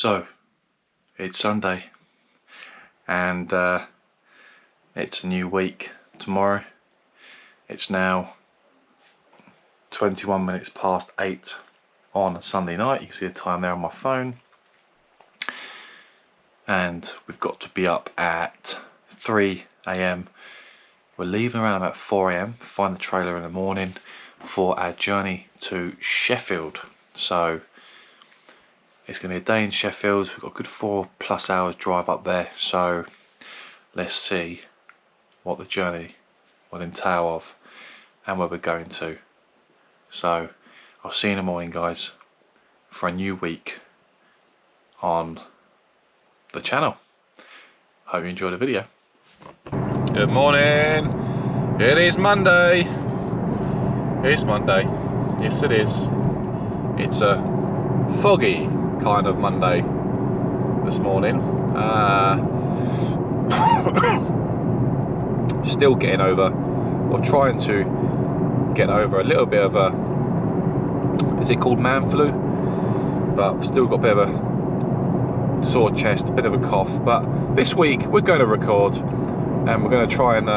So it's Sunday and it's a new week tomorrow. It's now 21 minutes past 8 on a Sunday night. You can see the time there on my phone. And we've got to be up at 3 AM. We're leaving around about 4 AM, find the trailer in the morning for our journey to Sheffield. So it's going to be a day in Sheffield. We've got a good 4+ hours drive up there. So let's see what the journey will entail of and where we're going to. So I'll see you in the morning, guys, for a new week on the channel. Hope you enjoyed the video. Good morning. It is Monday. It's Monday. Yes, it is. It's a foggy kind of Monday this morning. Still getting over, or trying to get over, a little bit of a, is it called man flu? But I've still got a bit of a sore chest, a bit of a cough. But this week we're going to record, and we're going to try and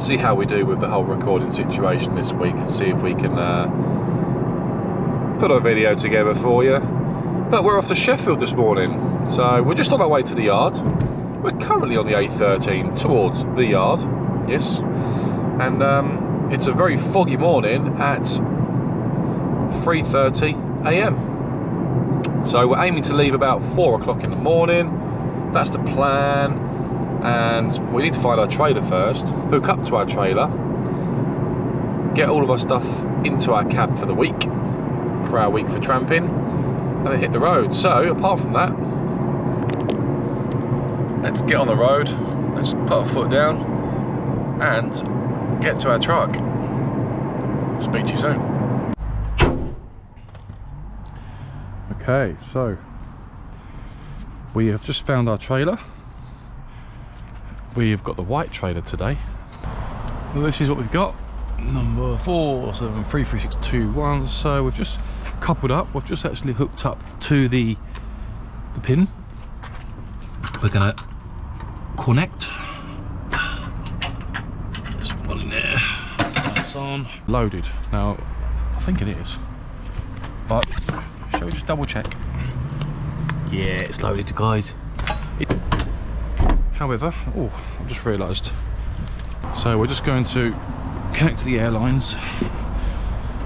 see how we do with the whole recording situation this week, and see if we can put a video together for you. But we're off to Sheffield this morning, so we're just on our way to the yard. We're currently on the A13 towards the yard, yes, and it's a very foggy morning at 3:30 AM. So we're aiming to leave about 4 o'clock in the morning. That's the plan, and we need to find our trailer first, hook up to our trailer, get all of our stuff into our cab for the week, for our week for tramping, and then hit the road. So apart from that, let's get on the road, let's put our foot down and get to our truck. Speak to you soon. Okay, so we have just found our trailer. We've got the white trailer today. Well, this is what we've got, number 47336621. So we've just coupled up, we've just actually hooked up to the pin. We're gonna connect. There's one in there. It's on. Loaded. Now, I think it is. But shall we just double check? Yeah, it's loaded, guys. However, oh, I've just realised. So we're just going to connect to the airlines.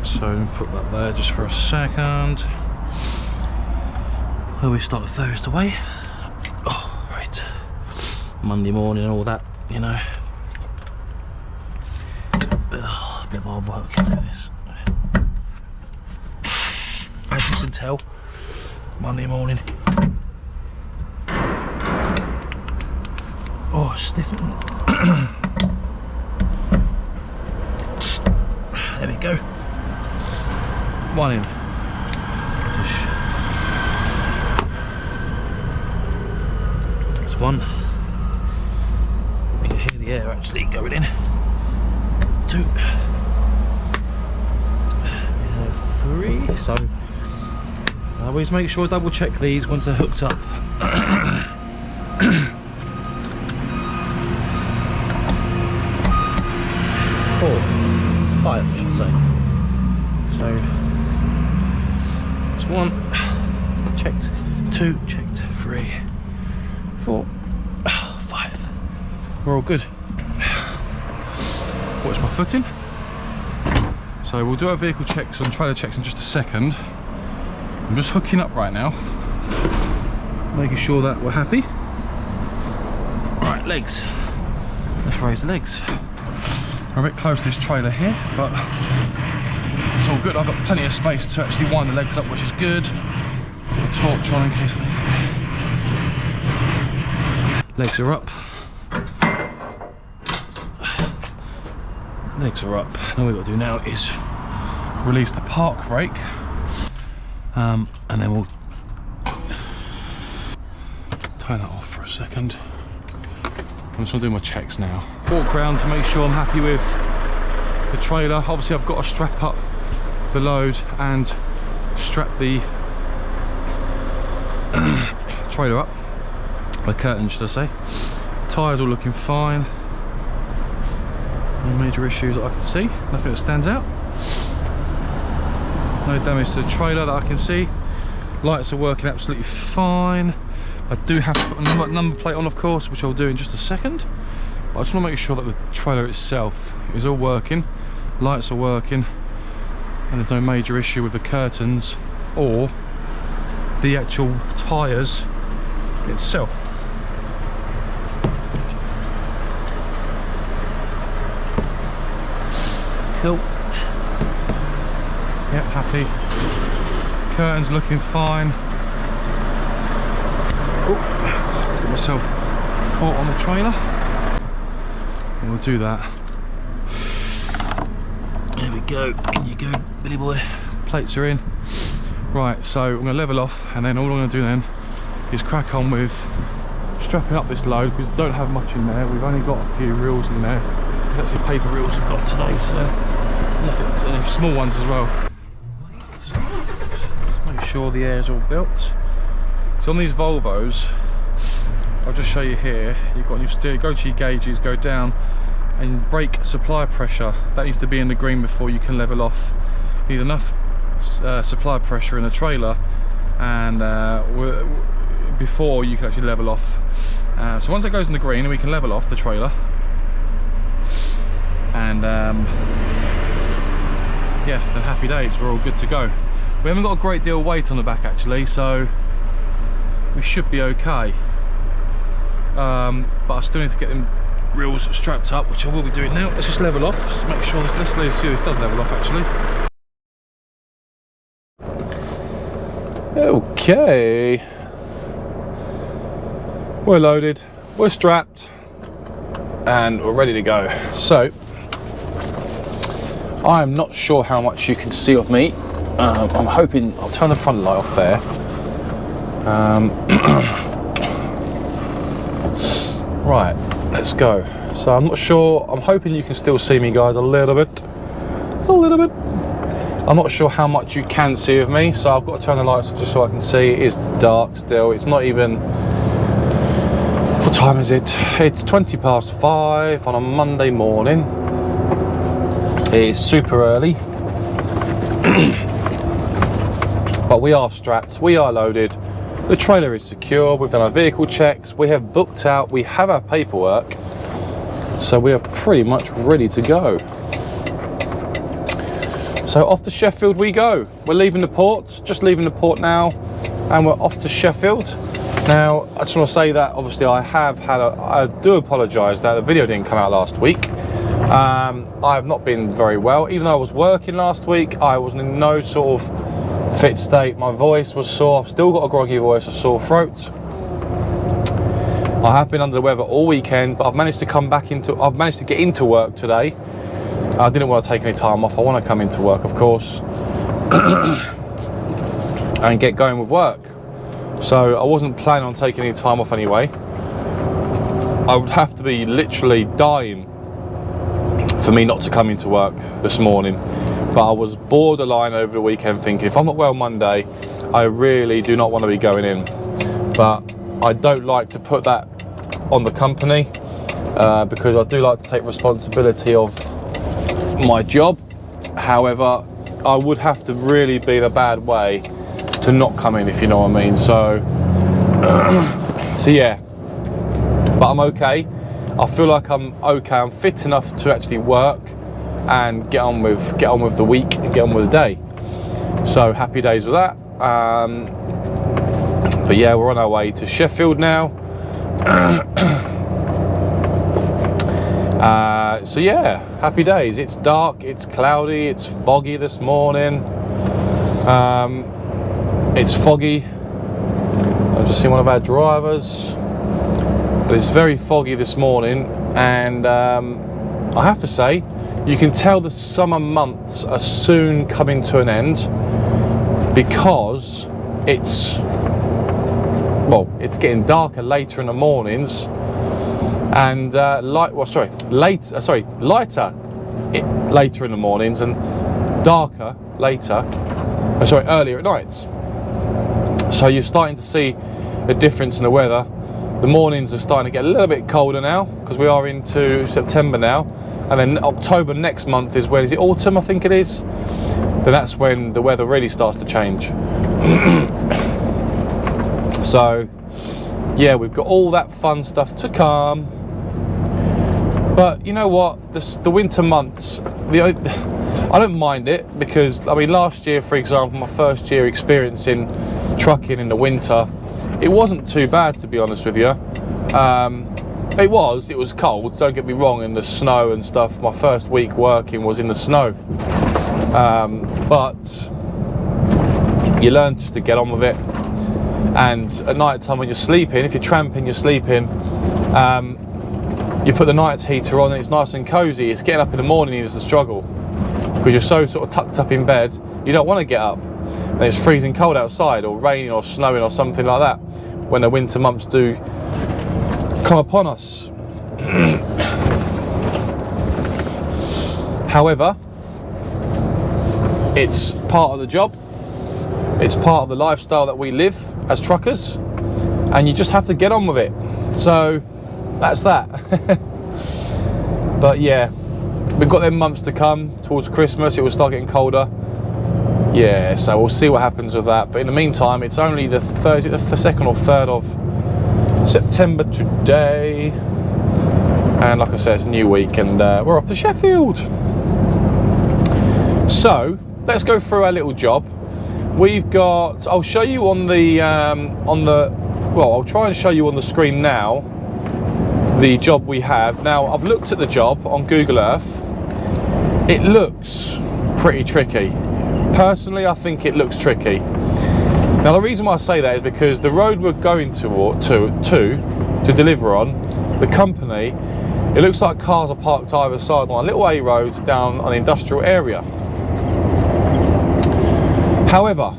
So put that there just for a second. Where we start the Thursday away. Oh, right. Monday morning and all that, you know. Oh, a bit of hard work to do this. As you can tell, Monday morning. Oh, stiff, isn't it? There we go. One in. That's one. You can hear the air actually going in. Two. Three. So I always make sure I double check these once they're hooked up. 4, 5, I should say. So it's 1 checked, 2 checked, 3, 4, 5. We're all good. Watch my footing. So we'll do our vehicle checks and trailer checks in just a second. I'm just hooking up right now, making sure that we're happy. Right, legs. Let's raise the legs. We're a bit close to this trailer here, but it's all good. I've got plenty of space to actually wind the legs up, which is good. Put a torch on in case. Legs are up. Legs are up. All we've got to do now is release the park brake, and then we'll turn that off for a second. I'm just going to do my checks now. Walk around to make sure I'm happy with the trailer. Obviously I've got to strap up the load and strap the trailer up, the curtain should I say. Tyres all looking fine. No major issues that I can see, nothing that stands out. No damage to the trailer that I can see. Lights are working absolutely fine. I do have to put a number plate on, of course, which I'll do in just a second. But I just want to make sure that the trailer itself is all working. Lights are working, and there's no major issue with the curtains or the actual tyres itself. Cool. Yep, happy. Curtains looking fine. Oh, just got myself caught on the trailer. And we'll do that. There we go. In you go, Billy boy. Plates are in. Right, so I'm going to level off, and then all I'm going to do then is crack on with strapping up this load, because we don't have much in there. We've only got a few reels in there. There's actually paper reels I've got today, so nothing, any small ones as well. Just make sure the air's all built. So on these Volvos, I'll just show you here, you've got your steer, go to your gauges, go down, and brake supply pressure, that needs to be in the green before you can level off. You need enough supply pressure in the trailer, and before you can actually level off. So once it goes in the green, we can level off the trailer, and yeah, then happy days, we're all good to go. We haven't got a great deal of weight on the back actually, so we should be okay. But I still need to get them reels strapped up, which I will be doing now. Let's just level off, just make sure this, let's see if this does level off actually. Okay, we're loaded, we're strapped, and we're ready to go. So I'm not sure how much you can see of me. I'm hoping, I'll turn the front light off there. Right, let's go. So I'm not sure, I'm hoping you can still see me guys a little bit. I'm not sure how much you can see of me, so I've got to turn the lights just so I can see. It is dark still, it's not even, what time is it? It's 5:20 on a Monday morning. It's super early. But we are strapped, we are loaded, the trailer is secure, we've done our vehicle checks, we have booked out, we have our paperwork, so we are pretty much ready to go. So off to Sheffield we go. We're leaving the port, just leaving the port now, and we're off to Sheffield. Now, I just want to say that obviously I do apologise that the video didn't come out last week. I have not been very well, even though I was working last week. I was in no sort of fit state. My voice was sore. I've still got a groggy voice, a sore throat. I have been under the weather all weekend, but I've managed to get into work today. I didn't want to take any time off. I want to come into work, of course, and get going with work. So I wasn't planning on taking any time off anyway. I would have to be literally dying for me not to come into work this morning. But I was borderline over the weekend thinking, if I'm not well Monday, I really do not want to be going in. But I don't like to put that on the company, because I do like to take responsibility of my job. However, I would have to really be in a bad way to not come in, if you know what I mean. So so yeah, but I'm okay. I feel like I'm okay. I'm fit enough to actually work and get on with the week and get on with the day. So happy days with that. But yeah, we're on our way to Sheffield now. So yeah, happy days. It's dark, it's cloudy, it's foggy this morning. It's foggy. I've just seen one of our drivers, but it's very foggy this morning, and I have to say, you can tell the summer months are soon coming to an end, because it's getting darker later in the mornings, and lighter later in the mornings, and darker earlier at nights. So you're starting to see a difference in the weather. The mornings are starting to get a little bit colder now because we are into September now, and then October next month is when, is it autumn I think it is, then that's when the weather really starts to change. So yeah, we've got all that fun stuff to come. But you know what, the winter months, I don't mind it, because I mean last year for example, my first year experiencing trucking in the winter, it wasn't too bad, to be honest with you. It was cold, don't get me wrong, in the snow and stuff. My first week working was in the snow, but you learn just to get on with it. And at night time when you're sleeping, if you're tramping, you're sleeping, you put the night heater on and it's nice and cozy. It's getting up in the morning is the struggle, because you're so sort of tucked up in bed, you don't want to get up, and it's freezing cold outside, or raining or snowing or something like that, when the winter months do come upon us. However, it's part of the job, it's part of the lifestyle that we live as truckers, and you just have to get on with it. So that's that. But yeah, we've got them months to come. Towards Christmas it will start getting colder. Yeah, so we'll see what happens with that. But in the meantime, it's only the 2nd or 3rd of September today, and like I said, it's a new week, and we're off to Sheffield. So let's go through our little job. We've got, I'll show you on the well, I'll try and show you on the screen now the job we have. Now I've looked at the job on Google Earth. It looks pretty tricky. Personally, I think it looks tricky. Now the reason why I say that is because the road we're going to deliver on, the company, it looks like cars are parked either side on a little A road down an industrial area. However,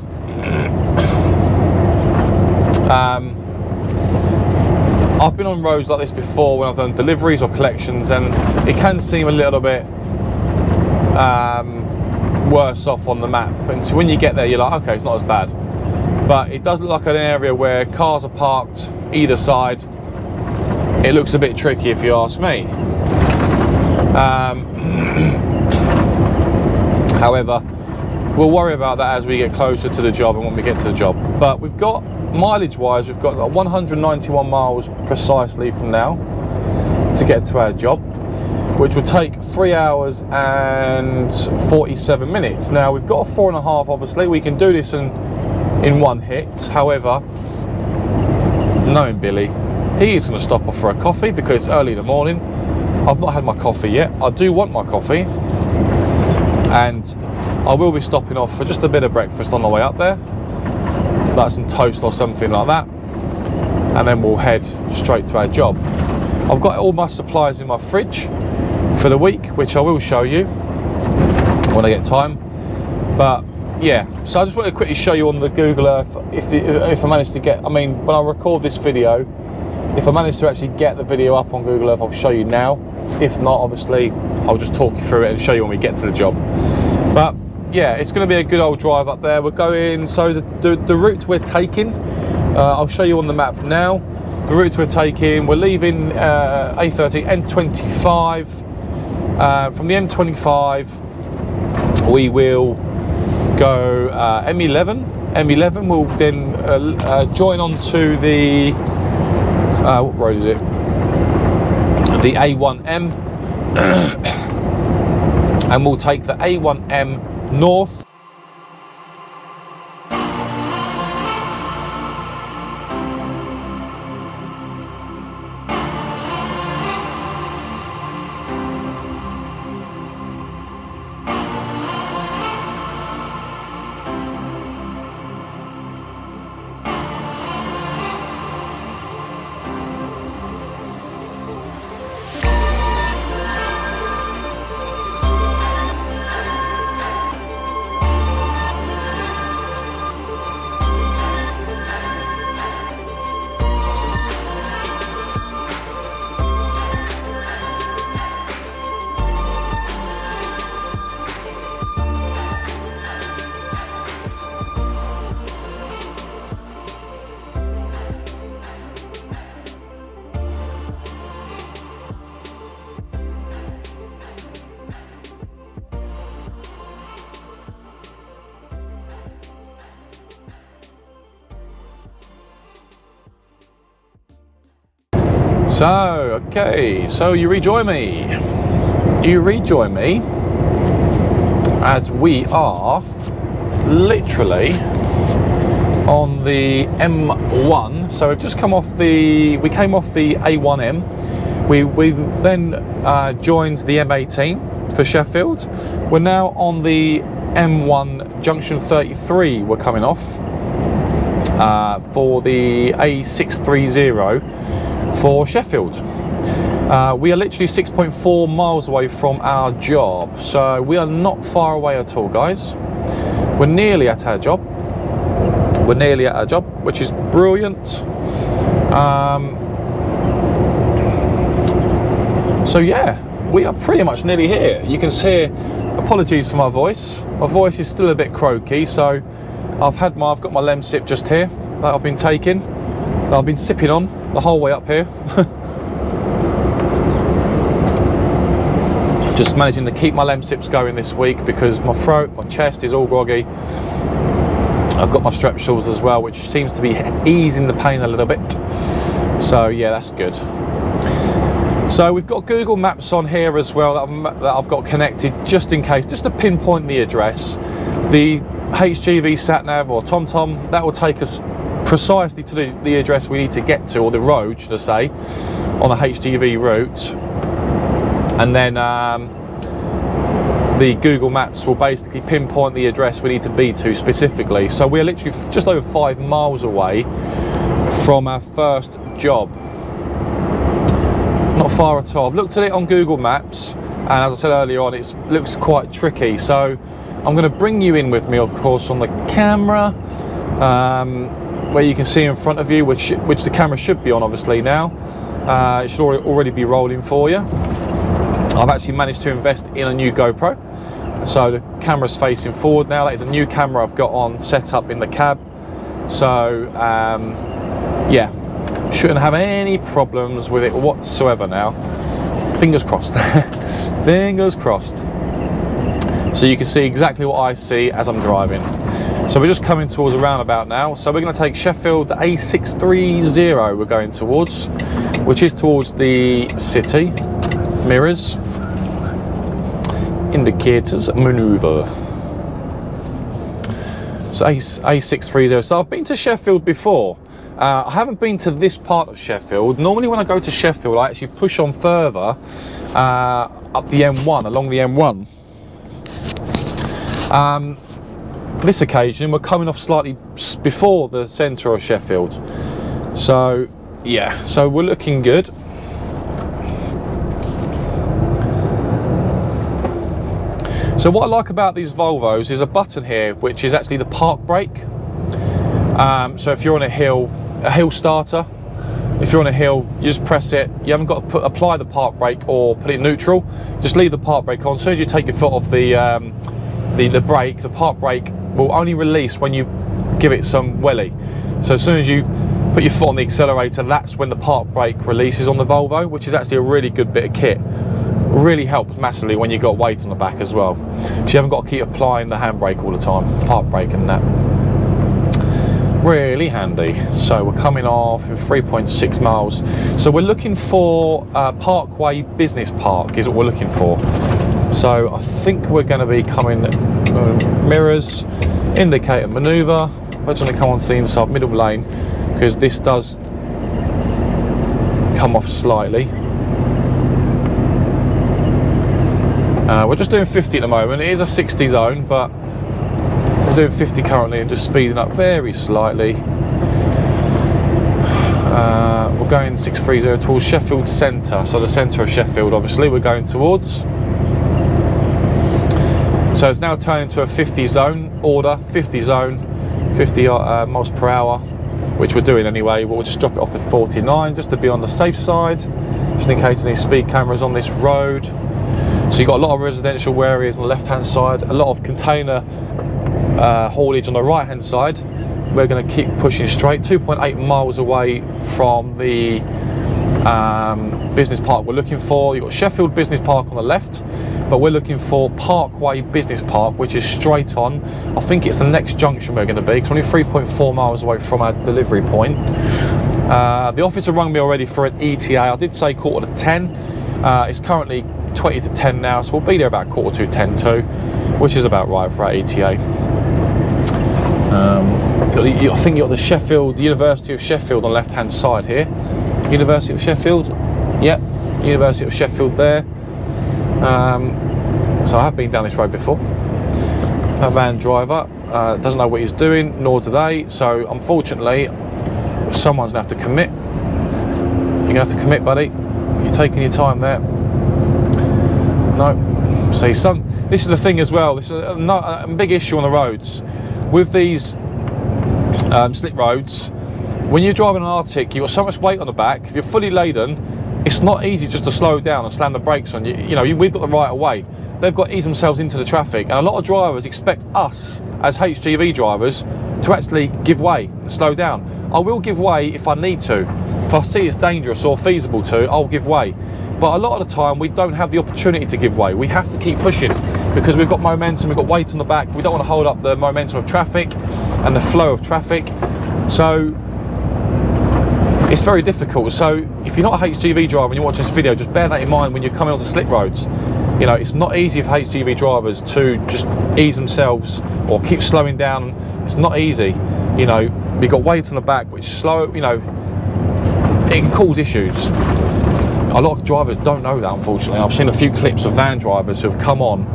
I've been on roads like this before when I've done deliveries or collections, and it can seem a little bit worse off on the map, and so when you get there you're like, okay, it's not as bad. But it does look like an area where cars are parked either side. It looks a bit tricky if you ask me. However, we'll worry about that as we get closer to the job and when we get to the job. But we've got, mileage wise, we've got 191 miles precisely from now to get to our job, which will take 3 hours and 47 minutes. Now we've got a 4.5, obviously we can do this in one hit. However, knowing Billy, he is going to stop off for a coffee because it's early in the morning. I've not had my coffee yet. I do want my coffee, and I will be stopping off for just a bit of breakfast on the way up there, like some toast or something like that, and then we'll head straight to our job. I've got all my supplies in my fridge for the week, which I will show you when I get time. But yeah, so I just want to quickly show you on the Google Earth if I manage to get, I mean, when I record this video, if I manage to actually get the video up on Google Earth, I'll show you now. If not, obviously I'll just talk you through it and show you when we get to the job. But yeah, it's going to be a good old drive up there. We're going, so the route we're taking, I'll show you on the map now. The route we're taking, we're leaving A30 M25. From the M25 we will go M11. M11 will then join on to the what road is it? The A1M. And we'll take the A1M north. So, okay, so you rejoin me. You rejoin me as we are literally on the M1. So we've just come off we came off the A1M. We then joined the M18 for Sheffield. We're now on the M1 junction 33. We're coming off for the A630 for Sheffield. We are literally 6.4 miles away from our job, so we are not far away at all, guys. We're nearly at our job. We're nearly at our job, which is brilliant. So yeah, we are pretty much nearly here. You can see, apologies for my voice. My voice is still a bit croaky, so I've got my Lemsip just here that I've been taking. That I've been sipping on the whole way up here. Just managing to keep my Lemsips going this week because my throat, my chest is all groggy. I've got my strepsils as well, which seems to be easing the pain a little bit. So yeah, that's good. So we've got Google Maps on here as well that I've got connected just in case, just to pinpoint the address. The HGV sat-nav or TomTom, that will take us precisely to the address we need to get to, or the road should I say, on the HGV route. And then the Google Maps will basically pinpoint the address we need to be to specifically. So we're literally just over 5 miles away from our first job. Not far at all. I've looked at it on Google Maps, and as I said earlier on, it looks quite tricky. So I'm going to bring you in with me, of course, on the camera, where you can see in front of you, which the camera should be on obviously now. It should already be rolling for you. I've actually managed to invest in a new GoPro, so the camera's facing forward now. That is a new camera I've got on set up in the cab. So yeah, shouldn't have any problems with it whatsoever now. Fingers crossed. Fingers crossed. So you can see exactly what I see as I'm driving. So we're just coming towards a roundabout now. So we're going to take Sheffield, the A630 we're going towards, which is towards the city. Mirrors, indicators, manoeuvre. So A630. So I've been to Sheffield before. I haven't been to this part of Sheffield. Normally when I go to Sheffield, I actually push on further up the M1, along the M1. This occasion we're coming off slightly before the centre of Sheffield. So yeah, so we're looking good. So what I like about these Volvos is a button here, which is actually the park brake. So if you're on a hill starter, if you're on a hill, you just press it. You haven't got to apply the park brake or put it neutral. Just leave the park brake on. As soon as you take your foot off the brake, the park brake will only release when you give it some welly. So as soon as you put your foot on the accelerator, that's when the park brake releases on the Volvo, which is actually a really good bit of kit. Really helps massively when you've got weight on the back as well. So you haven't got to keep applying the handbrake all the time, park brake and that. Really handy. So we're coming off in 3.6 miles. So we're looking for Parkway Business Park is what we're looking for. So I think we're going to be coming mirrors, indicator manoeuvre. We're just going to come onto the inside middle lane because this does come off slightly. We're just doing 50 at the moment. It is a 60 zone, but we're doing 50 currently and just speeding up very slightly. We're going 630 towards Sheffield Centre, so the centre of Sheffield obviously we're going towards. So it's now turning to a 50 zone order, 50 zone, 50 miles per hour, which we're doing anyway. We'll just drop it off to 49 just to be on the safe side, just in case any speed cameras on this road. So you've got a lot of residential areas on the left hand side, a lot of container haulage on the right hand side. We're going to keep pushing straight, 2.8 miles away from the business park we're looking for. You've got Sheffield Business Park on the left, but we're looking for Parkway Business Park, which is straight on. I think it's the next junction we're going to be, because we're only 3.4 miles away from our delivery point. The officer rung me already for an ETA. I did say 9:45. It's currently 20 to 10 now, so we'll be there about 9:45 to 10 too, which is about right for our ETA. I think you've got the Sheffield, the University of Sheffield on the left-hand side here. University of Sheffield, yep, University of Sheffield there. So I have been down this road before. A van driver doesn't know what he's doing, nor do they. So unfortunately, someone's gonna have to commit. You're gonna have to commit, buddy. You're taking your time there. No. See, this is the thing as well. This is a big issue on the roads with these slip roads. When you're driving an Arctic, you've got so much weight on the back. If you're fully laden, it's not easy just to slow down and slam the brakes on. We've got the right of way. They've got to ease themselves into the traffic, and a lot of drivers expect us as HGV drivers to actually give way and slow down. I will give way if I need to. If I see it's dangerous or feasible to, I'll give way. But a lot of the time, we don't have the opportunity to give way. We have to keep pushing because we've got momentum, we've got weight on the back. We don't want to hold up the momentum of traffic and the flow of traffic. So it's very difficult. So if you're not a HGV driver and you're watching this video, just bear that in mind when you're coming onto slip roads. It's not easy for HGV drivers to just ease themselves or keep slowing down. It's not easy. We've got weight on the back, which slow, it can cause issues. A lot of drivers don't know that, unfortunately. I've seen a few clips of van drivers who have come on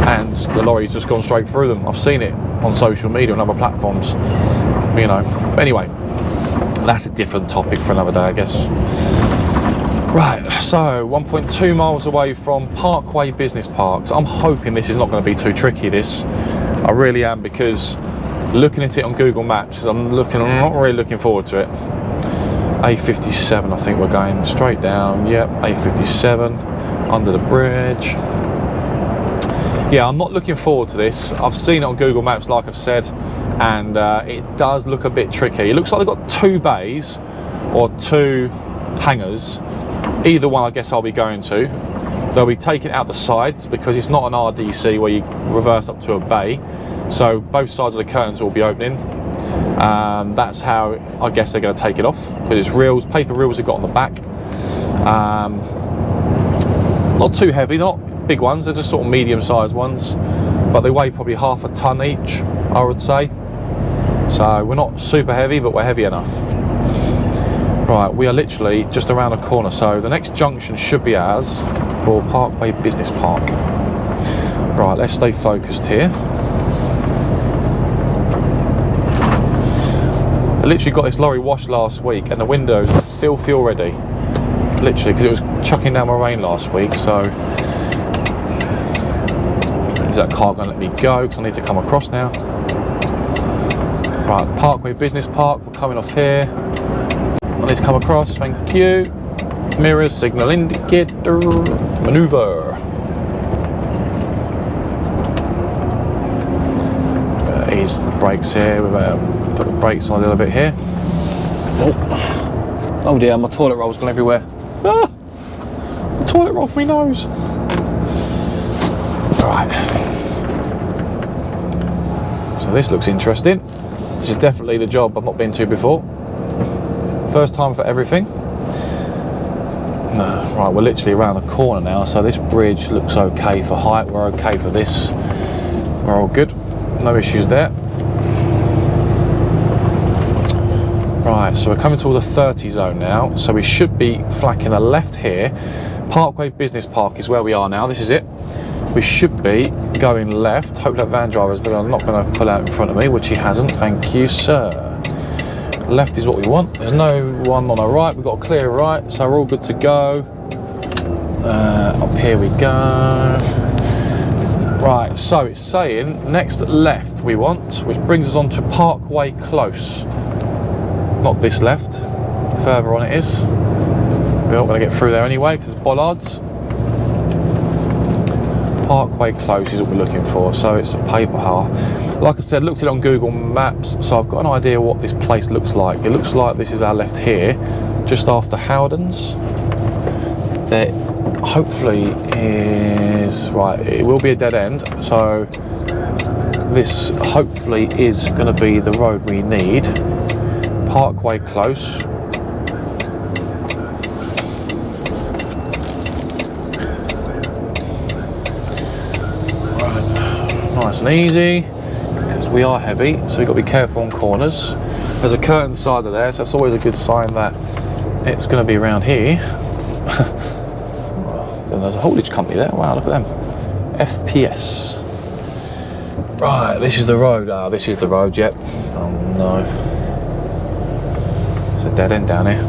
and the lorry's just gone straight through them. I've seen it on social media and other platforms, But anyway, that's a different topic for another day, I guess. Right, so 1.2 miles away from Parkway Business Park. So I'm hoping this is not going to be too tricky, this. I really am, because looking at it on Google Maps, I'm not really looking forward to it. A57, I think we're going straight down. Yep, A57, under the bridge. Yeah, I'm not looking forward to this. I've seen it on Google Maps, like I've said, and it does look a bit tricky. It looks like they've got 2 bays or 2 hangars. Either one I guess I'll be going to. They'll be taking out the sides because it's not an RDC where you reverse up to a bay. So both sides of the curtains will be opening. That's how I guess they're going to take it off, because it's reels, paper reels they've got on the back. Not too heavy, they're not big ones, they're just sort of medium sized ones, but they weigh probably half a ton each, I would say. So we're not super heavy, but we're heavy enough. Right, we are literally just around the corner, so the next junction should be ours for Parkway Business Park. Right, let's stay focused here. I literally got this lorry washed last week and the windows are filthy already. Literally, because it was chucking down my rain last week, so is that car going to let me go because I need to come across now? Right, Parkway Business Park, we're coming off here. I need to come across, thank you. Mirrors, signal indicator, manoeuvre. Ease the brakes here, we better put the brakes on a little bit here. Oh dear, my toilet roll's gone everywhere. Ah! The toilet roll for my nose. Right. So this looks interesting. This is definitely the job I've not been to before. First time for everything. Right, we're literally around the corner now, so this bridge looks okay for height. We're okay for this. We're all good. No issues there. Right, so we're coming towards the 30 zone now, so we should be flacking a left here. Parkway Business Park is where we are now. This is it. We should be going left. Hope that van driver is not going to pull out in front of me, which he hasn't. Thank you, sir. Left is what we want. There's no one on our right. We've got a clear right, so we're all good to go. Up here we go. Right, so it's saying next left we want, which brings us on to Parkway Close. Not this left, further on it is. We're not going to get through there anyway because it's bollards. Parkway Close is what we're looking for, so it's a paper hire. Like I said, looked at it on Google Maps, so I've got an idea what this place looks like. It looks like this is our left here, just after Howdens. There hopefully is, right, it will be a dead end, so this hopefully is going to be the road we need. Parkway Close, nice and easy, because we are heavy, so we've got to be careful on corners. There's a curtainsider there, so that's always a good sign that it's going to be around here. Well, there's a haulage company there. Wow, look at them. FPS. Right, this is the road. Ah, this is the road, yep. Oh no. It's a dead end down here.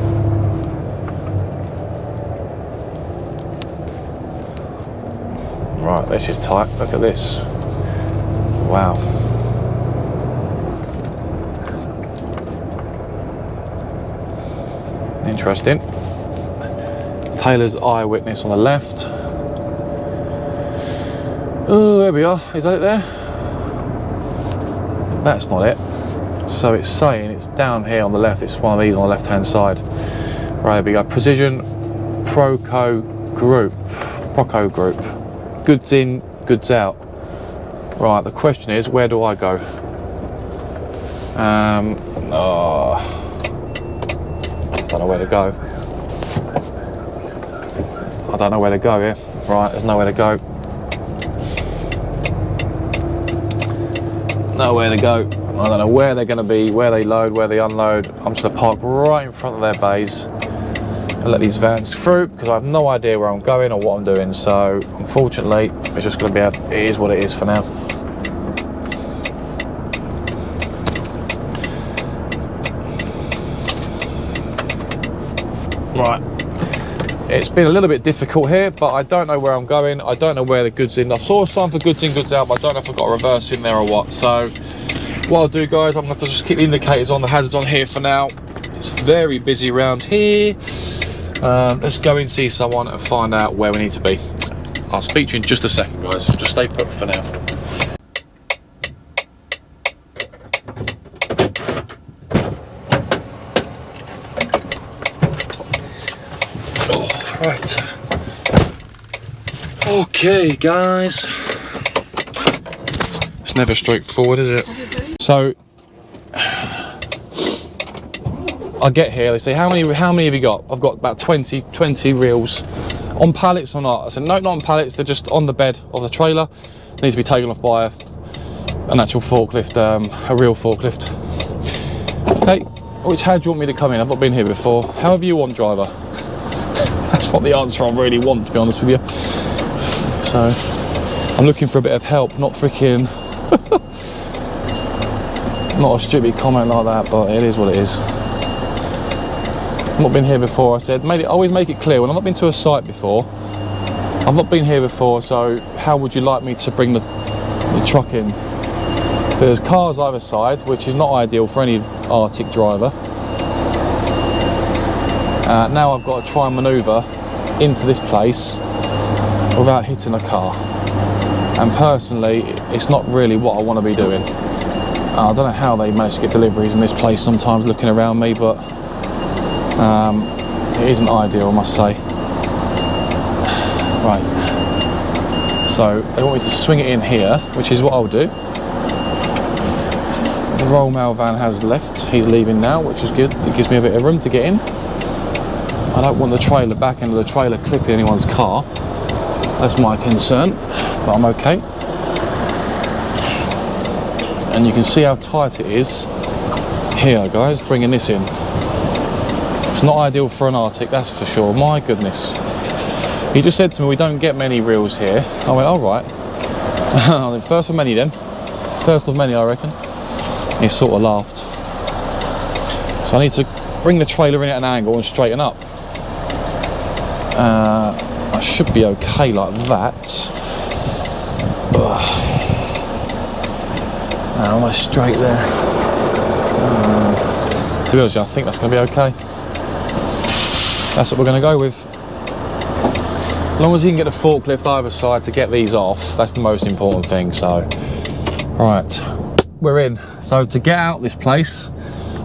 Right, this is tight. Look at this. Wow. Interesting. Taylor's eyewitness on the left. Oh, there we are. Is that it there? That's not it. So it's saying it's down here on the left. It's one of these on the left hand side. Right, there we go. Precision Proco Group. Goods in, goods out. Right, the question is, where do I go? Oh, I don't know where to go. I don't know where to go here. Right, there's nowhere to go. Nowhere to go. I don't know where they're going to be, where they load, where they unload. I'm just going to park right in front of their bays and let these vans through, because I have no idea where I'm going or what I'm doing. So unfortunately, it's just going to be it is what it is for now. Right, it's been a little bit difficult here, but I don't know where I'm going. I don't know where the goods in. I saw a sign for goods in, goods out, but I don't know if I've got a reverse in there or what. So what I'll do, guys, I'm going to have to just keep the indicators on, the hazards on here for now. It's very busy around here. Let's go and see someone and find out where we need to be. I'll speak to you in just a second, guys. Just stay put for now. Right. Okay, guys. It's never straightforward, is it? So I get here, they say, how many have you got? I've got about 20 reels. On pallets or not? I said, no, not on pallets, they're just on the bed of the trailer. They need to be taken off by an actual forklift, a real forklift. Okay, which how do you want me to come in? I've not been here before. However you want, driver. That's not the answer I really want, to be honest with you. So I'm looking for a bit of help, not freaking not a stupid comment like that, but it is what it is. I've not been here before. I said, always make it clear when I've not been to a site before. I've not been here before, so how would you like me to bring the truck in? There's cars either side, which is not ideal for any Arctic driver. Now I've got to try and manoeuvre into this place without hitting a car. And personally, it's not really what I want to be doing. I don't know how they manage to get deliveries in this place sometimes looking around me, but it isn't ideal, I must say. Right. So they want me to swing it in here, which is what I'll do. The roll mail van has left. He's leaving now, which is good. It gives me a bit of room to get in. I don't want the trailer, back end of the trailer, clipping anyone's car. That's my concern, but I'm okay. And you can see how tight it is here, guys, bringing this in. It's not ideal for an Arctic, that's for sure. My goodness. He just said to me, we don't get many reels here. I went, all right. First of many then. First of many, I reckon. He sort of laughed. So I need to bring the trailer in at an angle and straighten up. I should be okay like that. Almost straight there. To be honest, I think that's going to be okay. That's what we're going to go with. As long as you can get the forklift either side to get these off, that's the most important thing. So, right, we're in. So to get out this place,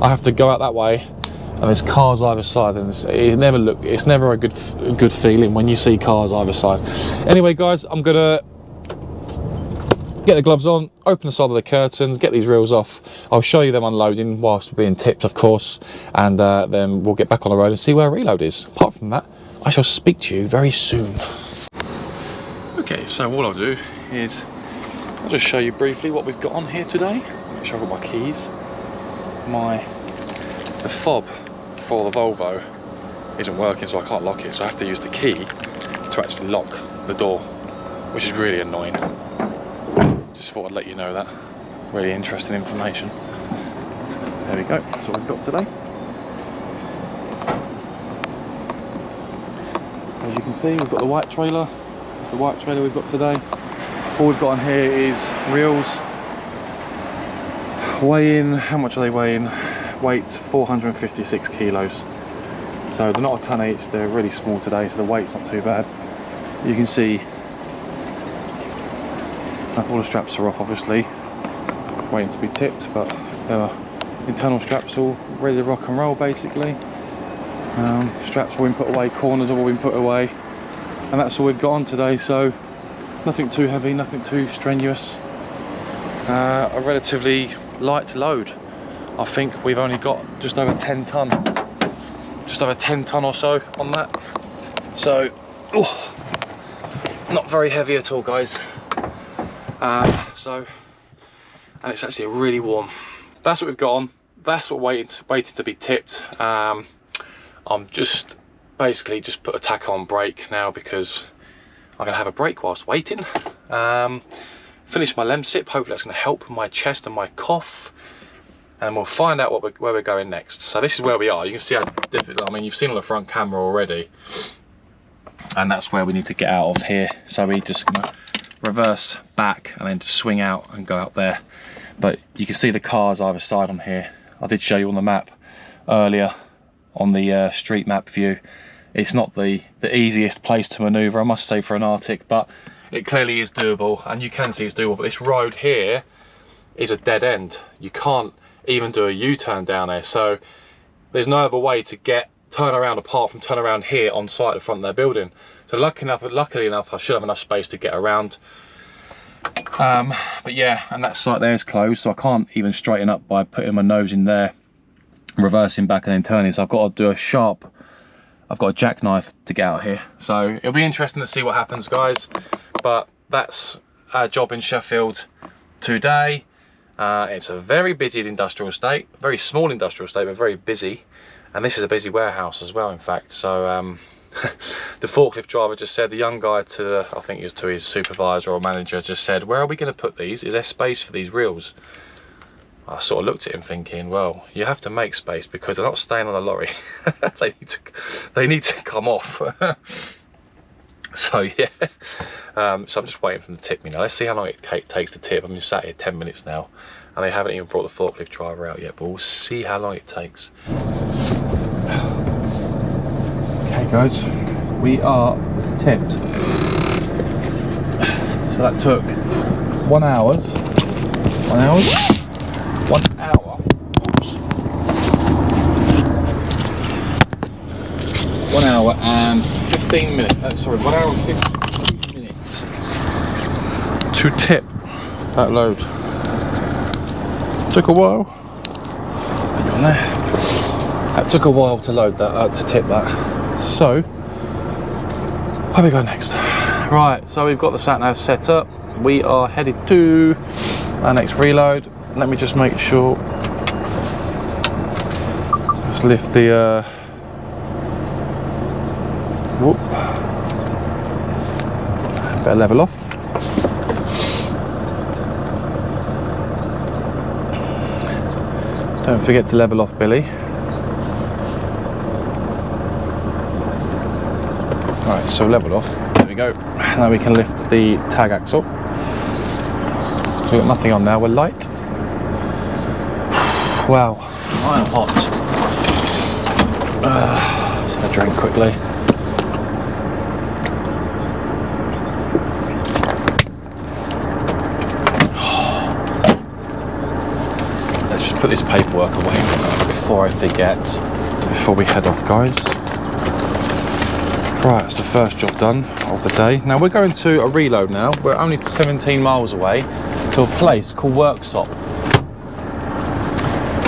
I have to go out that way. And there's cars either side, and it's never a good feeling when you see cars either side. Anyway, guys, I'm gonna get the gloves on, open the side of the curtains, get these reels off. I'll show you them unloading whilst we're being tipped, of course, and then we'll get back on the road and see where our reload is. Apart from that, I shall speak to you very soon. Okay, so what I'll do is I'll just show you briefly what we've got on here today. Make sure I've got my keys. The fob for the Volvo isn't working, so I can't lock it, so I have to use the key to actually lock the door, which is really annoying. Just thought I'd let you know that. Really interesting information. There we go, that's what we've got today. As you can see, we've got the white trailer. That's the white trailer we've got today. All we've got on here is reels. Weighing, how much are they weighing? Weight 456 kilos. So they're not a ton each, they're really small today, so the weight's not too bad. You can see all the straps are off, obviously, waiting to be tipped, but internal straps all ready to rock and roll basically. Straps all been put away, corners have all been put away, and that's all we've got on today, so nothing too heavy, nothing too strenuous. A relatively light load. I think we've only got just over 10 ton. Just over 10 ton or so on that. So, not very heavy at all, guys. And it's actually really warm. That's what we've got on. That's what waited to be tipped. I'm just basically just put a tack on brake now because I'm gonna have a break whilst waiting. Finish my Lemsip. Hopefully that's gonna help my chest and my cough. And we'll find out where we're going next. So this is where we are. You can see how difficult, I mean, you've seen on the front camera already. And that's where we need to get out of here. So we're just gonna reverse back and then just swing out and go out there. But you can see the cars either side on here. I did show you on the map earlier on the street map view. It's not the easiest place to maneuver, I must say, for an Arctic, but it clearly is doable, and you can see it's doable. But this road here is a dead end. You can't even do a U-turn down there, so there's no other way to turn around apart from turn around here on site at the front of their building. So luckily enough I should have enough space to get around. But yeah, and that site there is closed, so I can't even straighten up by putting my nose in there, reversing back and then turning. So I've got to do I've got a jackknife to get out here. So it'll be interesting to see what happens, guys. But that's our job in Sheffield today. It's a very busy industrial estate, very small industrial estate, but very busy. And this is a busy warehouse as well, in fact. So the forklift driver just said, the young guy I think it was to his supervisor or manager, just said, where are we going to put these? Is there space for these reels? I sort of looked at him thinking, well, you have to make space because they're not staying on a lorry. they need to come off. So yeah, so I'm just waiting for them to tip me now. Let's see how long it takes to tip. I'm just sat here 10 minutes now, and they haven't even brought the forklift driver out yet, but we'll see how long it takes. Okay guys, we are tipped. So that took 1 hour. Oops. 1 hour and 15 minutes, sorry, 1 hour and 15 minutes to tip that load. Took a while. Hang on there. That took a while to load that, to tip that. So, where we go next? Right, so we've got the sat nav set up. We are headed to our next reload. Let me just make sure. Let's lift the whoop. Better level off. Don't forget to level off, Billy. Alright, so level off. There we go. Now we can lift the tag axle. So we've got nothing on now, we're light. Wow, I am hot. So I drink quickly. Let's just put this paperwork away before I forget, before we head off, guys. Right, that's the first job done of the day. Now we're going to a reload now. We're only 17 miles away to a place called Worksop.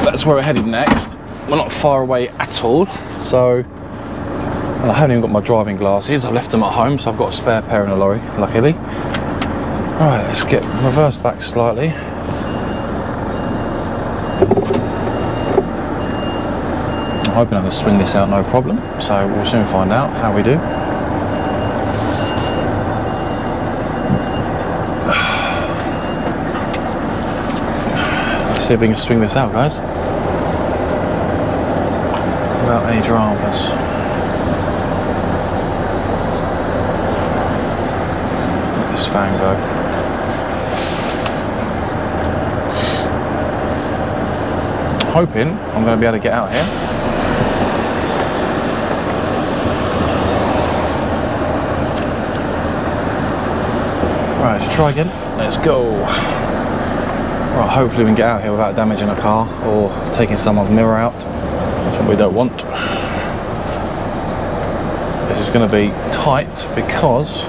That's where we're headed next. We're not far away at all. So, and I haven't even got my driving glasses. I've left them at home, so I've got a spare pair in the lorry, luckily. Right, let's get reverse back slightly. I'm hoping I can swing this out no problem, so we'll soon find out how we do. Let's see if we can swing this out, guys, without any dramas. Let this fan go. Hoping I'm going to be able to get out here. Right, let's try again. Let's go. Right, hopefully we can get out here without damaging a car or taking someone's mirror out. That's what we don't want. This is going to be tight because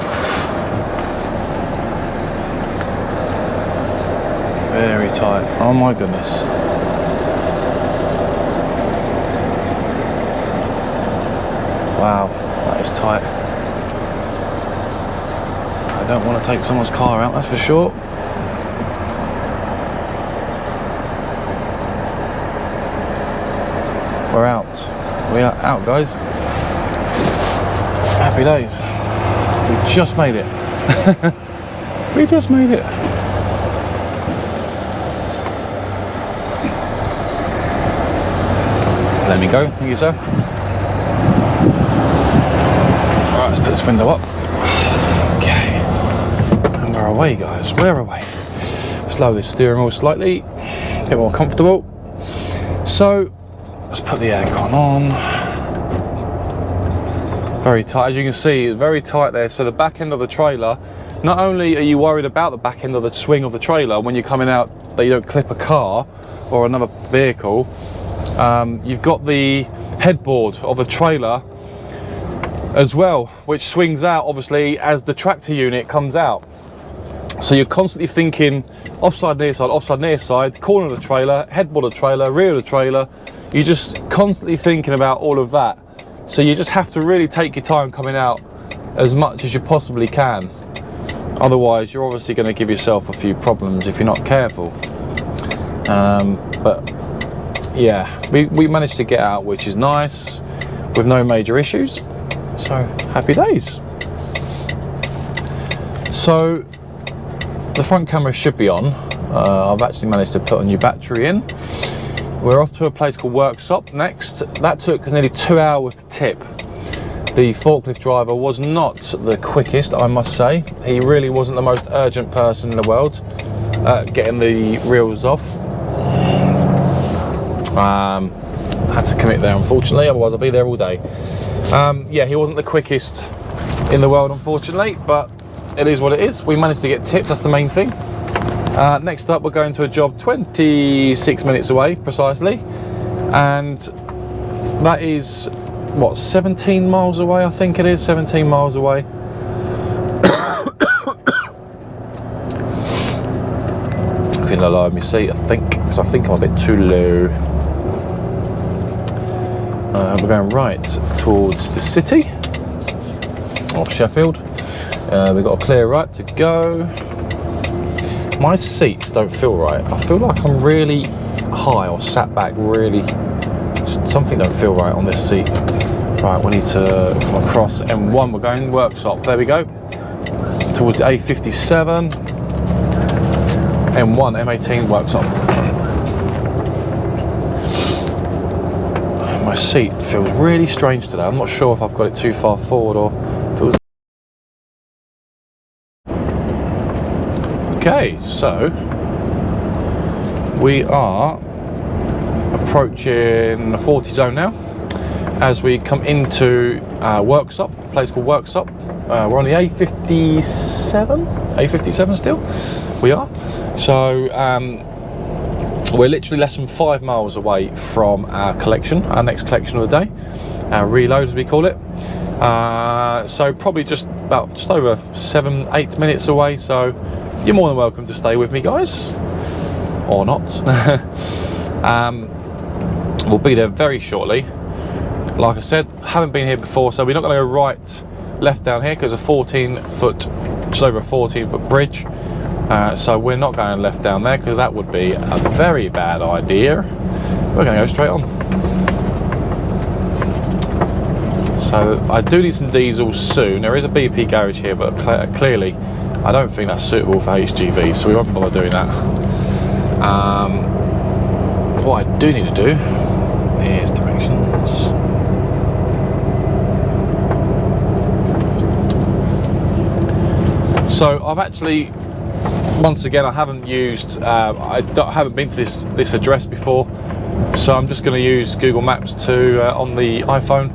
very tight. Oh my goodness. Wow, that is tight. I don't want to take someone's car out, that's for sure. We're out. We are out, guys. Happy days. We just made it. We just made it. Let me go. Thank you, sir. Right, let's put this window up. Okay. And we're away, guys. We're away. Slow this steering wheel slightly. Get more comfortable. So, let's put the aircon on. Very tight, as you can see, it's very tight there. So the back end of the trailer, not only are you worried about the back end of the swing of the trailer when you're coming out that you don't clip a car or another vehicle, you've got the headboard of the trailer as well, which swings out obviously as the tractor unit comes out. So you're constantly thinking offside, near side, corner of the trailer, headboard of the trailer, rear of the trailer. You're just constantly thinking about all of that. So you just have to really take your time coming out as much as you possibly can. Otherwise, you're obviously going to give yourself a few problems if you're not careful. But yeah, we managed to get out, which is nice, with no major issues. So happy days. So the front camera should be on. I've actually managed to put a new battery in. We're off to a place called Worksop next. That took nearly 2 hours to tip. The forklift driver was not the quickest, I must say. He really wasn't the most urgent person in the world at getting the reels off. Had to commit there, unfortunately, otherwise I'll be there all day. Yeah, he wasn't the quickest in the world, unfortunately, but it is what it is. We managed to get tipped, that's the main thing. Next up, we're going to a job 26 minutes away, precisely. And that is, what, 17 miles away, I think it is, 17 miles away. I'm feeling low on my seat, I think, because I think I'm a bit too low. We're going right towards the city of Sheffield. We've got a clear right to go. My seats don't feel right. I feel like I'm really high or sat back really. Just something don't feel right on this seat. Right, we need to come across M1. We're going Worksop. There we go. Towards the A57. M1, M18 Worksop. My seat feels really strange today. I'm not sure if I've got it too far forward or feels. Okay, so we are approaching the 40 zone now as we come into Worksop, a place called Worksop. We're on the A57 still, we are. So we're literally less than 5 miles away from our collection, our next collection of the day, our reload as we call it. So probably just over 7-8 minutes away, so you're more than welcome to stay with me, guys, or not. We'll be there very shortly. Like I said, haven't been here before, so we're not going to go left down here because a 14-foot, just over a 14-foot bridge. So we're not going left down there because that would be a very bad idea. We're going to go straight on. So I do need some diesel soon. There is a BP garage here, but clearly I don't think that's suitable for HGV, so we won't bother doing that. What I do need to do is directions. So I've actually, once again, I haven't used, I haven't been to this address before, so I'm just going to use Google Maps to on the iPhone,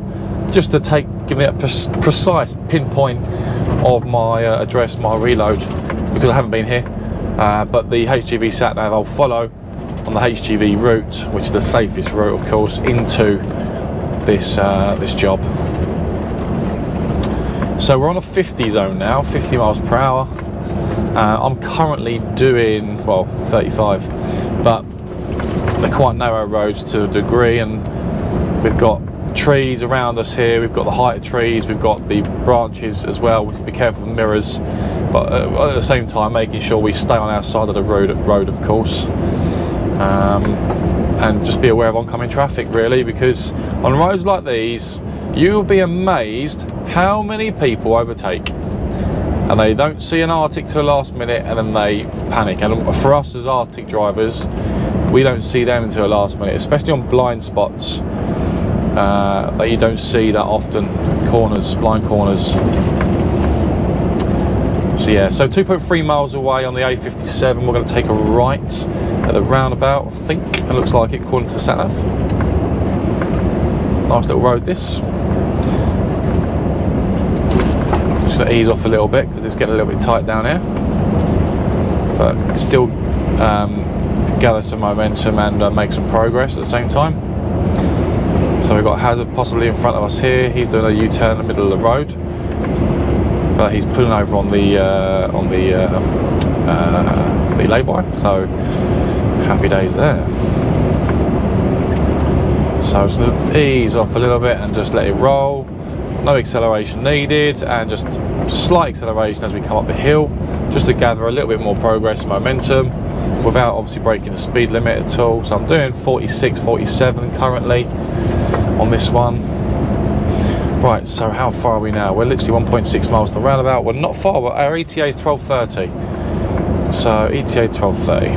just to give me a precise pinpoint of my address, my reload, because I haven't been here. But the HGV sat nav I'll follow on the HGV route, which is the safest route, of course, into this this job. So we're on a 50 zone now, 50 miles per hour. I'm currently doing, well, 35, but they're quite narrow roads to a degree, and we've got trees around us here. We've got the height of trees, we've got the branches as well. We can be careful with mirrors, but at the same time making sure we stay on our side of the road of course, and just be aware of oncoming traffic, really, because on roads like these you'll be amazed how many people overtake, and they don't see an Arctic till the last minute, and then they panic. And for us as Arctic drivers, we don't see them until the last minute, especially on blind spots that you don't see that often. Corners, blind corners. So yeah, so 2.3 miles away on the A57, we're going to take a right at the roundabout, I think it looks like it according to the sat nav. Nice little road this. Just going to ease off a little bit because it's getting a little bit tight down here, but still gather some momentum and make some progress at the same time. So we've got Hazard possibly in front of us here. He's doing a U-turn in the middle of the road, but he's pulling over on the lay-by. So happy days there. So just ease off a little bit and just let it roll. No acceleration needed, and just slight acceleration as we come up the hill, just to gather a little bit more progress, momentum, without obviously breaking the speed limit at all. So I'm doing 46, 47 currently on this one. Right, so how far are we now? We're literally 1.6 miles to the roundabout. We're not far, but our ETA is 12:30. So ETA 12:30.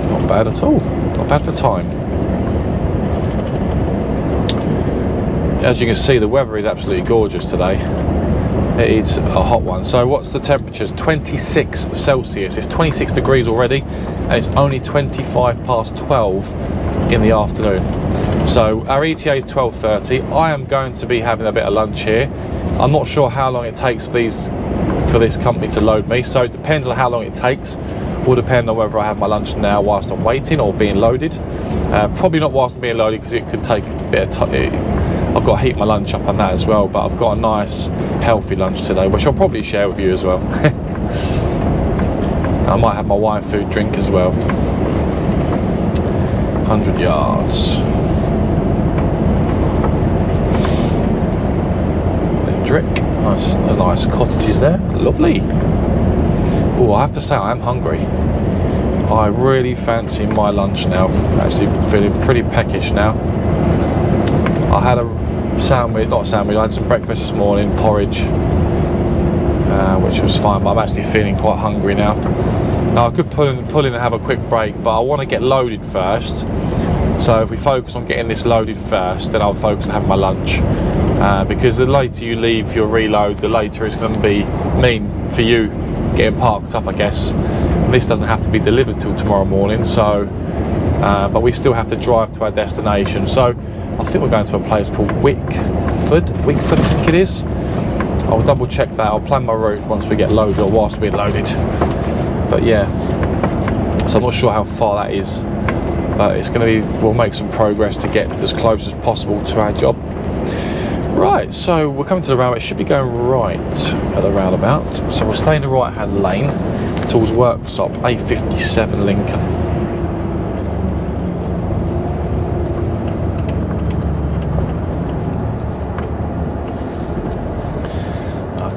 Not bad at all. Not bad for time. As you can see, the weather is absolutely gorgeous today. It is a hot one. So what's the temperatures? 26 Celsius. It's 26 degrees already, and it's only 25 past 12 in the afternoon. So our ETA is 12:30. I am going to be having a bit of lunch here. I'm not sure how long it takes for this company to load me, so it depends on how long it takes. Will depend on whether I have my lunch now whilst I'm waiting or being loaded. Probably not whilst I'm being loaded, because it could take a bit of time. I've got to heat my lunch up on that as well, but I've got a nice healthy lunch today, which I'll probably share with you as well. I might have my wine food drink as well. 100 yards. Drick. Nice cottages there. Lovely. Oh, I have to say, I am hungry. I really fancy my lunch now. Actually feeling pretty peckish now. I had a sandwich, not a sandwich, I had some breakfast this morning, porridge, which was fine, but I'm actually feeling quite hungry now. Now I could pull in and have a quick break, but I want to get loaded first. So if we focus on getting this loaded first, then I'll focus on having my lunch. Because the later you leave your reload, the later it's going to mean for you getting parked up, I guess. And this doesn't have to be delivered till tomorrow morning, so but we still have to drive to our destination. So I think we're going to a place called Wickford, I think it is. I'll double check that. I'll plan my route once we get loaded, or whilst we're loaded. But yeah, so I'm not sure how far that is, but it's going to be, we'll make some progress to get as close as possible to our job. Right, so we're coming to the roundabout. It should be going right at the roundabout, so we'll stay in the right hand lane towards workshop A57 Lincoln.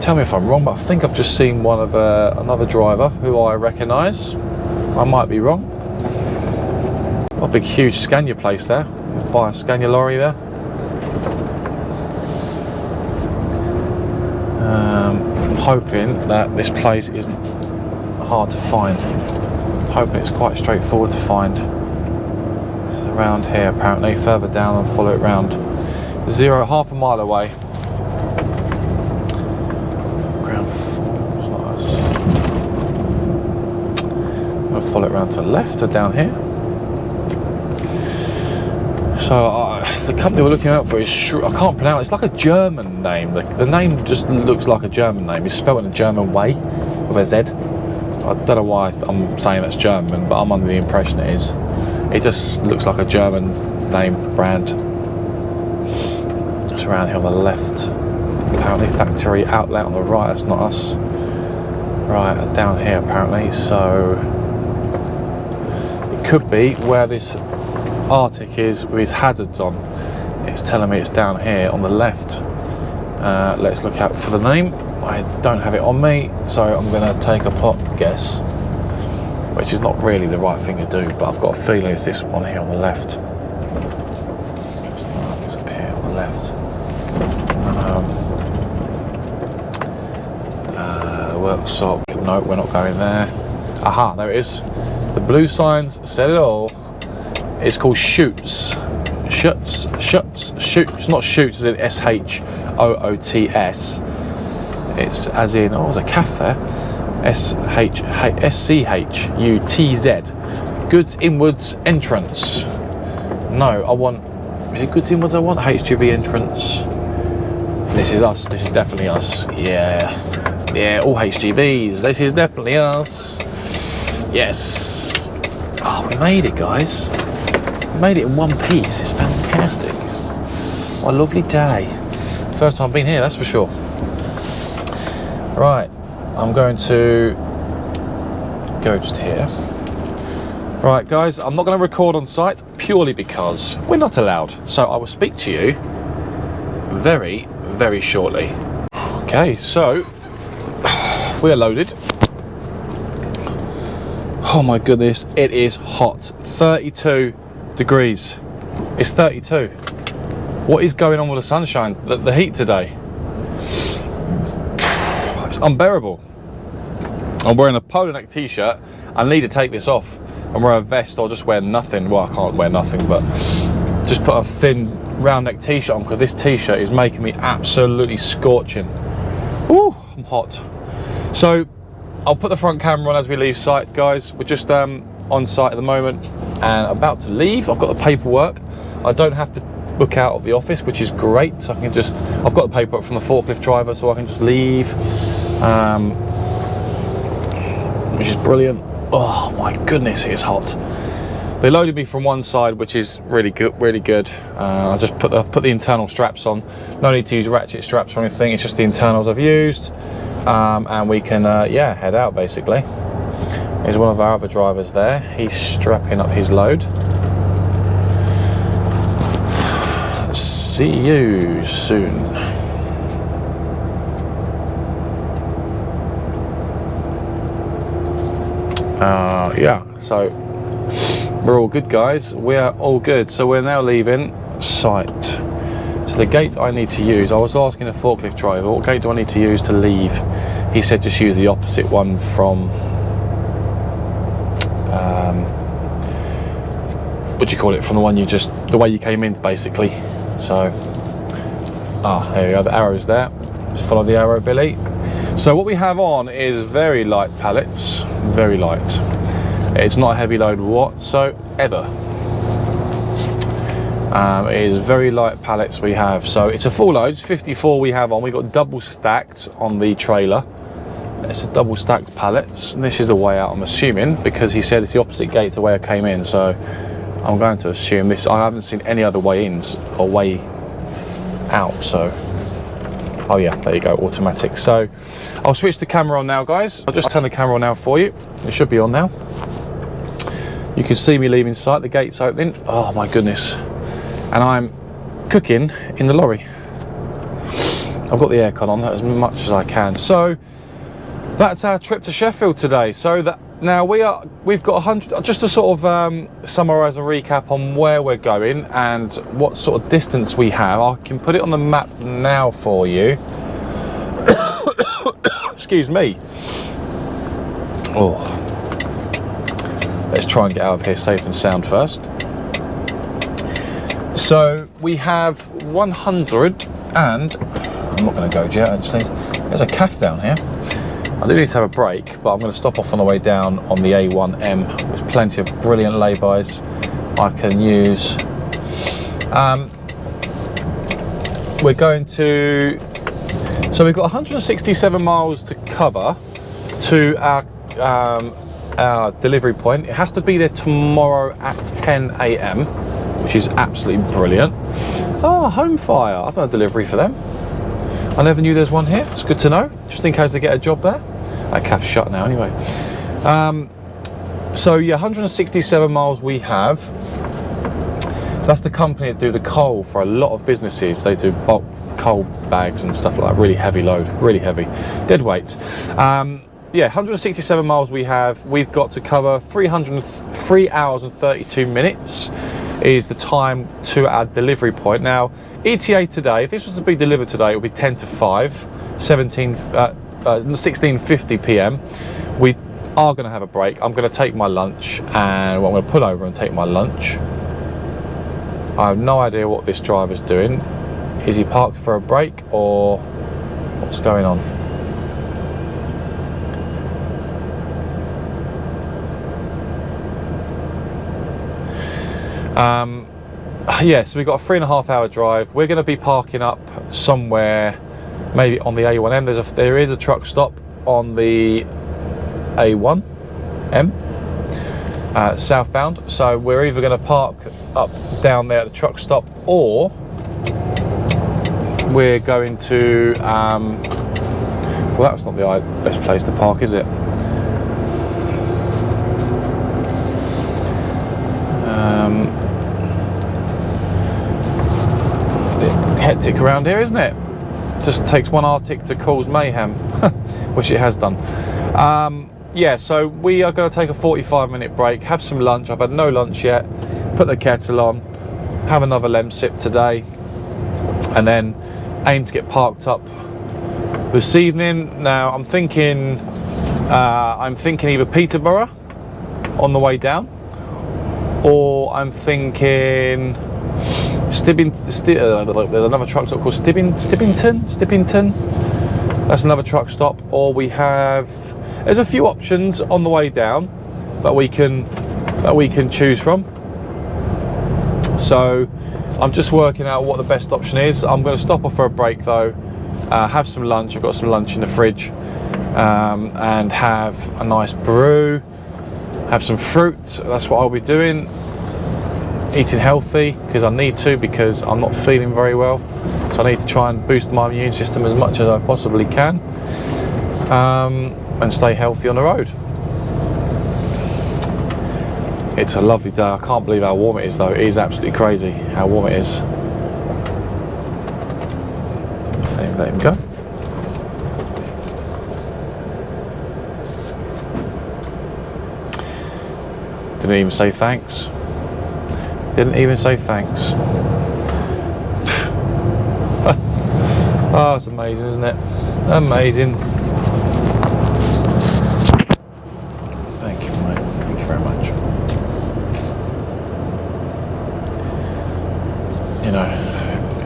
tell me if I'm wrong, but I think I've just seen one of another driver who I recognise. I might be wrong. Got a big huge Scania place there. Buy a Scania lorry there. I'm hoping that this place isn't hard to find. I'm hoping it's quite straightforward to find. It's around here apparently, further down and follow it round. Half a mile away. Ground 4, it's not us. I'm going to follow it round to the left or down here. So the company we're looking out for is, I can't pronounce it, it's like a German name. The name just looks like a German name. It's spelled in a German way with a Z. I don't know why I'm saying that's German, but I'm under the impression it is. It just looks like a German name brand. It's around here on the left. Apparently factory outlet on the right, that's not us. Right, down here apparently, so it could be where this Arctic is with his hazards on. It's telling me it's down here on the left. Let's look out for the name. I don't have it on me, so I'm going to take a pop guess, which is not really the right thing to do, but I've got a feeling it's this one here on the left. Just it's up here on the left. Workshop. No, we're not going there. Aha, there it is. The blue signs said it all. It's called Shoots. Shoots. Not Shoots as in S-H-O-O-T-S. It's as in, oh, there's a calf there. S-C-H-U-T-Z. Goods inwards entrance. No, I want, is it goods inwards I want? HGV entrance. This is us. This is definitely us. Yeah. Yeah, all HGVs. This is definitely us. Yes. Oh, we made it, guys. We made it in one piece. It's fantastic. What a lovely day. First time I've been here, that's for sure. Right, I'm going to go just here. Right, guys, I'm not going to record on site purely because we're not allowed. So I will speak to you very, very shortly. Okay, so we are loaded. Oh my goodness, it is hot. 32 degrees. It's 32. What is going on with the sunshine? The heat today? It's unbearable. I'm wearing a polo neck t-shirt. I need to take this off and wear a vest or just wear nothing. Well, I can't wear nothing, but just put a thin round neck t-shirt on because this t-shirt is making me absolutely scorching. Ooh, I'm hot. So I'll put the front camera on as we leave site, guys. We're just on site at the moment and about to leave. I've got the paperwork. I don't have to book out of the office, which is great. So I can just, I've got the paperwork from the forklift driver, so I can just leave, which is brilliant. Oh my goodness, it is hot. They loaded me from one side, which is really good, really good. I just put the internal straps on. No need to use ratchet straps or anything. It's just the internals I've used. And we can yeah, head out basically. Here's one of our other drivers there. He's strapping up his load. See you soon. Yeah, so we're all good, guys. We are all good. So we're now leaving site. So the gate I need to use, I was asking a forklift driver, what gate do I need to use to leave? He said just use the opposite one from, what do you call it? From the one you just, the way you came in, basically. So, there we go, the arrow's there. Just follow the arrow, Billy. So what we have on is very light pallets, very light. It's not a heavy load whatsoever. It is very light pallets we have. So it's a full load, it's 54 we have on. We've got double stacked on the trailer. It's a double stacked pallets. And this is the way out, I'm assuming, because he said it's the opposite gate to the way I came in. So I'm going to assume this. I haven't seen any other way in or way out. So, oh yeah, there you go, automatic. So I'll switch the camera on now, guys. I'll just turn the camera on now for you. It should be on now. You can see me leaving site, the gate's opening. Oh my goodness. And I'm cooking in the lorry. I've got the aircon on as much as I can. So that's our trip to Sheffield today. So that now we've got 100. Just to sort of summarise and recap on where we're going and what sort of distance we have. I can put it on the map now for you. Excuse me. Oh, let's try and get out of here safe and sound first. So we have 100 and I'm not going to go yet actually. There's a calf down here. I do need to have a break, but I'm going to stop off on the way down on the A1M. There's plenty of brilliant lay-bys I can use. We're going to... So we've got 167 miles to cover to our delivery point. It has to be there tomorrow at 10 AM, which is absolutely brilliant. Oh, Home Fire. I've done a delivery for them. I never knew there's one here. It's good to know, just in case they get a job there. That calf's shut now anyway. So yeah, 167 miles we have. So that's the company that do the coal for a lot of businesses. They do bulk coal bags and stuff like that. Really heavy load, really heavy. Dead weight. Yeah, 167 miles we have. We've got to cover 3 hours and 32 minutes is the time to our delivery point. Now, ETA today, if this was to be delivered today, it would be 10 to 5, 16:50 PM. We are going to have a break. I'm going to take my lunch, and I'm going to pull over and take my lunch. I have no idea what this driver's doing. Is he parked for a break or what's going on? Yeah, so we've got a 3.5 hour drive. We're going to be parking up somewhere, maybe on the A1M. There is a truck stop on the A1M southbound. So we're either going to park up down there at the truck stop, or we're going to. Well, that's not the best place to park, is it? Hectic around here, isn't it? Just takes one Arctic to cause mayhem, which it has done. Yeah, so we are going to take a 45-minute break, have some lunch. I've had no lunch yet. Put the kettle on, have another lem sip today, and then aim to get parked up this evening. Now I'm thinking either Peterborough on the way down, or I'm thinking there's another truck stop called Stippington. That's another truck stop. Or there's a few options on the way down that we can choose from. So I'm just working out what the best option is. I'm going to stop off for a break though, have some lunch. I've got some lunch in the fridge, and have a nice brew, have some fruit. That's what I'll be doing. Eating healthy because I need to, because I'm not feeling very well, so I need to try and boost my immune system as much as I possibly can, and stay healthy on the road. It's a lovely day. I can't believe how warm it is though. It is absolutely crazy how warm it is. Let him go. Didn't even say thanks. Didn't even say thanks. Oh, it's amazing, isn't it? Amazing. Thank you, mate. Thank you very much. You know,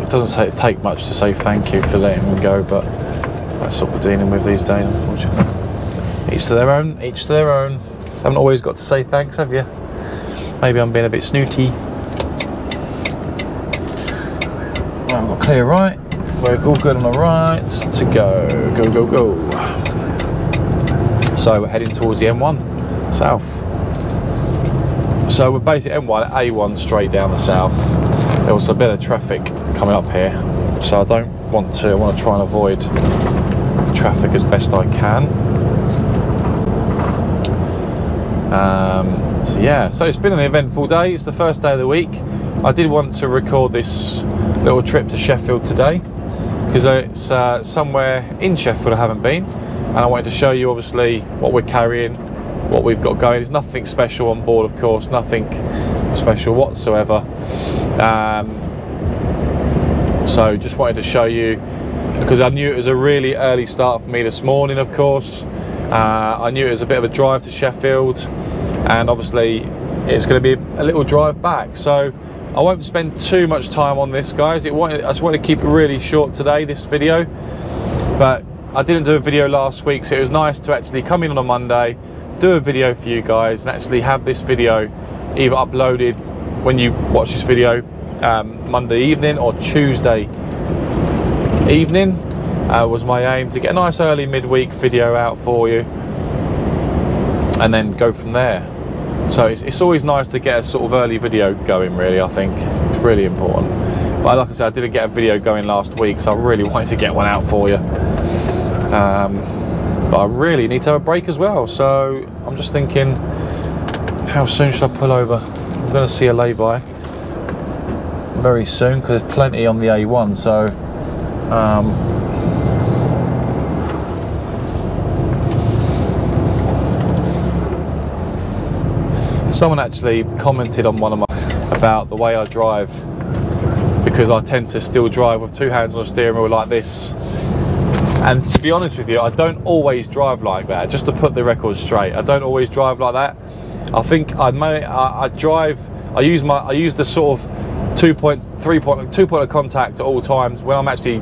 it doesn't take much to say thank you for letting me go, but that's what we're dealing with these days, unfortunately. Each to their own, each to their own. Haven't always got to say thanks, have you? Maybe I'm being a bit snooty. Right, we've got clear right. We're all good on the right to go. Go, go, go. So we're heading towards the M1 south. So we're basically M1, A1 straight down the south. There was a bit of traffic coming up here, so I want to try and avoid the traffic as best I can. So yeah, so it's been an eventful day. It's the first day of the week. I did want to record this little trip to Sheffield today. because it's somewhere in Sheffield I haven't been, and I wanted to show you obviously what we're carrying, what we've got going. There's nothing special on board, of course, nothing special whatsoever. So just wanted to show you, because I knew it was a really early start for me this morning, of course. I knew it was a bit of a drive to Sheffield, and obviously it's going to be a little drive back. So I won't spend too much time on this, guys. I just want to keep it really short today, this video. But I didn't do a video last week, so it was nice to actually come in on a Monday, do a video for you guys, and actually have this video either uploaded when you watch this video Monday evening or Tuesday evening. Was my aim to get a nice early midweek video out for you and then go from there. So it's always nice to get a sort of early video going, really. I think it's really important. But like I said, I didn't get a video going last week, so I really wanted to get one out for you. But I really need to have a break as well, so I'm just thinking, how soon should I pull over? I'm going to see a lay-by very soon, because there's plenty on the A1. So someone actually commented on one of my about the way I drive, because I tend to still drive with two hands on the steering wheel like this. And to be honest with you, I don't always drive like that. Just to put the record straight, I don't always drive like that. I think I use the sort of 2 point of contact at all times when I'm actually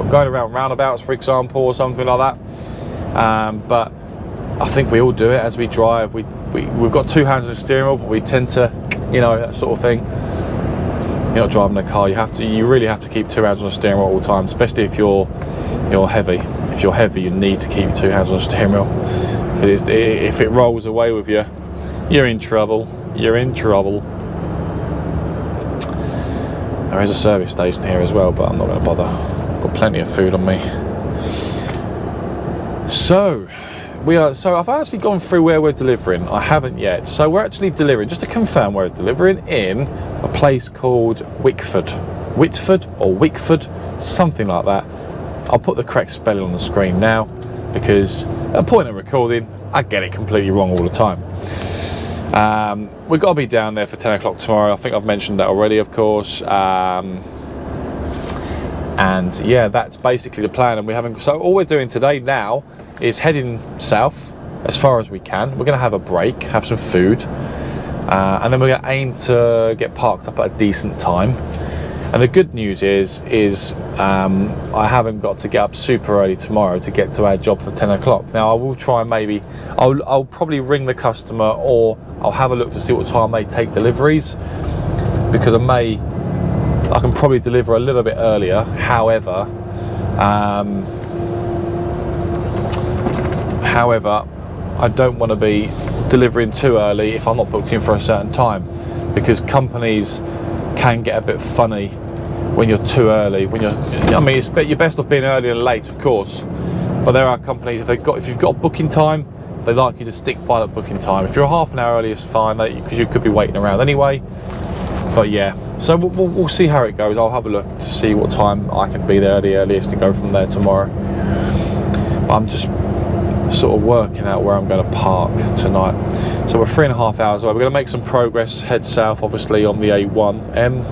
going around roundabouts, for example, or something like that. But I think we all do it as we drive. We've got two hands on the steering wheel, but we tend to, you know, that sort of thing. You're not driving a car. You really have to keep two hands on the steering wheel at all times, especially if you're heavy. If you're heavy, you need to keep two hands on the steering wheel, because if it rolls away with you, you're in trouble. You're in trouble. There is a service station here as well, but I'm not going to bother. I've got plenty of food on me. So I've actually gone through where we're delivering. I haven't yet. So we're actually delivering, just to confirm, we're delivering in a place called Whitford or Wickford, something like that. I'll put the correct spelling on the screen now, because at the point of recording, I get it completely wrong all the time. We've got to be down there for 10 o'clock tomorrow. I think I've mentioned that already, of course. And yeah, that's basically the plan. And so all we're doing today now is heading south as far as we can. We're going to have a break, have some food, and then we're going to aim to get parked up at a decent time. And the good news is I haven't got to get up super early tomorrow to get to our job for 10 o'clock. Now I will try and I'll probably ring the customer, or I'll have a look to see what time they take deliveries, because I can probably deliver a little bit earlier. However, I don't want to be delivering too early if I'm not booked in for a certain time, because companies can get a bit funny when you're too early. You're best off being early than late, of course, but there are companies, if you've got a booking time, they like you to stick by that booking time. If you're half an hour early, it's fine, because you could be waiting around anyway. But yeah, so we'll see how it goes. I'll have a look to see what time I can be there the earliest to go from there tomorrow. But I'm just sort of working out where I'm going to park tonight. So we're 3.5 hours away. We're going to make some progress, head south obviously on the A1M,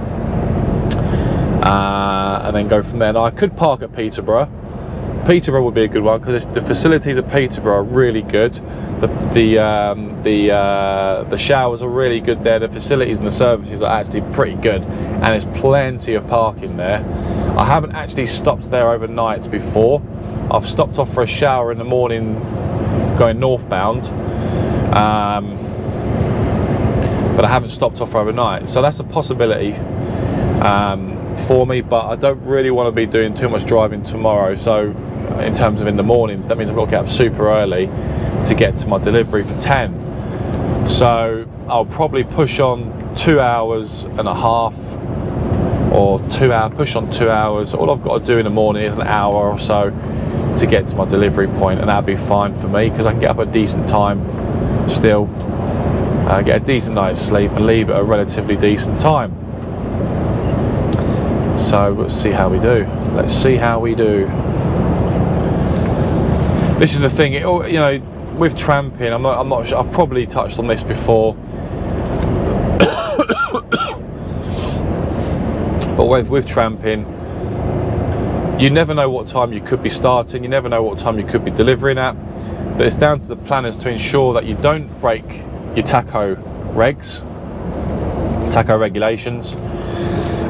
and then go from there. Now I could park at Peterborough. Peterborough would be a good one, because the facilities at Peterborough are really good. The showers are really good there. The facilities and the services are actually pretty good, and there's plenty of parking there. I haven't actually stopped there overnight before. I've stopped off for a shower in the morning going northbound, but I haven't stopped off overnight, so that's a possibility for me. But I don't really want to be doing too much driving tomorrow, so in terms of in the morning, that means I've got to get up super early to get to my delivery for 10. So I'll probably push on 2.5 hours, or push on 2 hours. All I've got to do in the morning is an hour or so to get to my delivery point, and that'll be fine for me, because I can get up at a decent time still, get a decent night's sleep, and leave at a relatively decent time. So we'll see how we do. Let's see how we do. This is the thing, you know, with tramping, I'm not sure, I've probably touched on this before, but with tramping, you never know what time you could be starting, you never know what time you could be delivering at, but it's down to the planners to ensure that you don't break your tacho regulations,